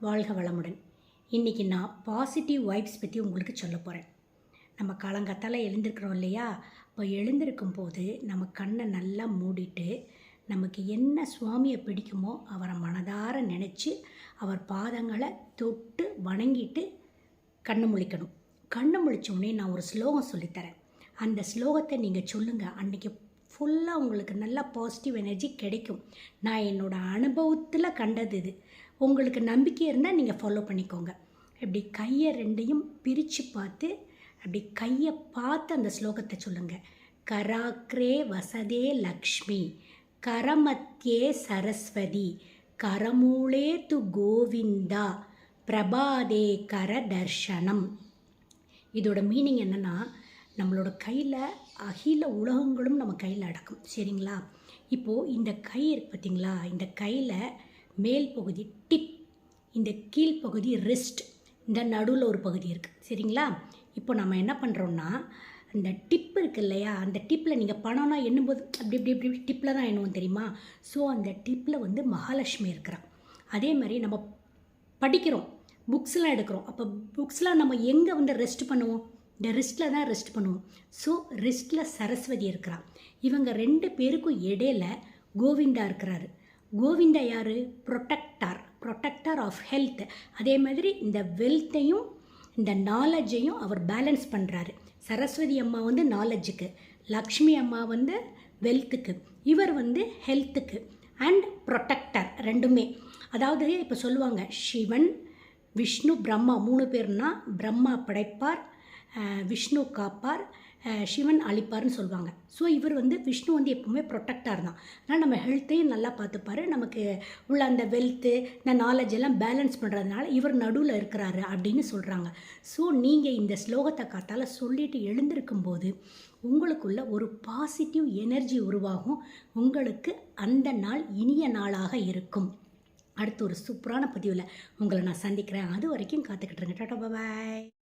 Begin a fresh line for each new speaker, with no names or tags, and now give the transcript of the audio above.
வாழ்க வளமுடன். இன்றைக்கி நான் பாசிட்டிவ் வைப்ஸ் பற்றி உங்களுக்கு சொல்ல போகிறேன். நம்ம காலங்காத்தால் எழுந்திருக்கிறோம் இல்லையா? இப்போ எழுந்திருக்கும் போது நம்ம கண்ணை நல்லா மூடிட்டு நமக்கு என்ன சுவாமியை பிடிக்குமோ அவரை மனதார நினச்சி அவர் பாதங்களை தொட்டு வணங்கிட்டு கண்ணு முழிக்கணும். கண்ணு முழித்தோடனே நான் ஒரு ஸ்லோகம் சொல்லித்தரேன். அந்த ஸ்லோகத்தை நீங்கள் சொல்லுங்கள். அன்றைக்கி ஃபுல்லாக உங்களுக்கு நல்ல பாசிட்டிவ் எனர்ஜி கிடைக்கும். நான் என்னோடய அனுபவத்தில் கண்டது இது. உங்களுக்கு நம்பிக்கை இருந்தால் நீங்கள் ஃபாலோ பண்ணிக்கோங்க. இப்படி கையை ரெண்டையும் பிரித்து பார்த்து அப்படி கையை பார்த்து அந்த ஸ்லோகத்தை சொல்லுங்கள். கராக்ரே வசதே லக்ஷ்மி, கரமத்தியே சரஸ்வதி, கரமூலே து கோவிந்தா, பிரபாதே கர தர்ஷனம். இதோட மீனிங் என்னென்னா, நம்மளோட கையில் அகில உலகங்களும் நம்ம கையில் அடக்கும். சரிங்களா? இப்போது இந்த கை இருக்குது பார்த்திங்களா? இந்த கையில் மேல் பகுதி டிப், இந்த கீழ்ப்பகுதி ரிஸ்ட், இந்த நடுவில் ஒரு பகுதி இருக்குது. சரிங்களா? இப்போ நம்ம என்ன பண்ணுறோன்னா, அந்த டிப் இருக்குது இல்லையா? அந்த டிப்பில் நீங்கள் பணம்னா எண்ணும்போது அப்படி இப்படி இப்படி டிப்பில் தான் எண்ணுவோம், தெரியுமா? ஸோ அந்த டிப்பில் வந்து மகாலட்சுமி இருக்கிறான். அதே மாதிரி நம்ம படிக்கிறோம், புக்ஸ்லாம் எடுக்கிறோம். அப்போ புக்ஸ்லாம் நம்ம எங்கே வந்து ரெஸ்ட் பண்ணுவோம்? இந்த ரிஸ்ட்டில் தான் ரெஸ்ட் பண்ணுவோம். ஸோ ரிஸ்ட்டில் சரஸ்வதி இருக்கிறான். இவங்க ரெண்டு பேருக்கும் இடையில கோவிந்தா இருக்கிறாரு. கோவிந்தா யார்? Protector of health. அதே மாதிரி இந்த வெல்த்தையும் இந்த நாலேஜையும் அவர் பேலன்ஸ் பண்ணுறாரு. சரஸ்வதி அம்மா வந்து நாலேஜுக்கு, லக்ஷ்மி அம்மா வந்து வெல்த்துக்கு, இவர் வந்து ஹெல்த்துக்கு அண்ட் ப்ரொட்டக்டர் ரெண்டுமே. அதாவது இப்போ சொல்லுவாங்க, சிவன், விஷ்ணு, பிரம்மா 3 பேர்னா பிரம்மா படைப்பார், விஷ்ணு காப்பார், சிவன் அழிப்பார்னு சொல்லுவாங்க. ஸோ இவர் வந்து விஷ்ணு வந்து எப்போவுமே ப்ரொட்டக்டார் தான். அதனால் நம்ம ஹெல்த்தையும் நல்லா பார்த்துப்பார். நமக்கு உள்ள அந்த வெல்த்து, இந்த நாலேஜ் எல்லாம் பேலன்ஸ் பண்ணுறதுனால இவர் நடுவில் இருக்கிறாரு அப்படின்னு சொல்கிறாங்க. ஸோ நீங்கள் இந்த ஸ்லோகத்தை காத்தால் சொல்லிட்டு எழுந்திருக்கும்போது உங்களுக்குள்ள ஒரு பாசிட்டிவ் எனர்ஜி உருவாகும். உங்களுக்கு அந்த நாள் இனிய நாளாக இருக்கும். அடுத்து ஒரு சூப்பரான பதிவில் உங்களை நான் சந்திக்கிறேன். அது வரைக்கும் காத்துக்கிட்டு இருங்க. டாடா, பாய்.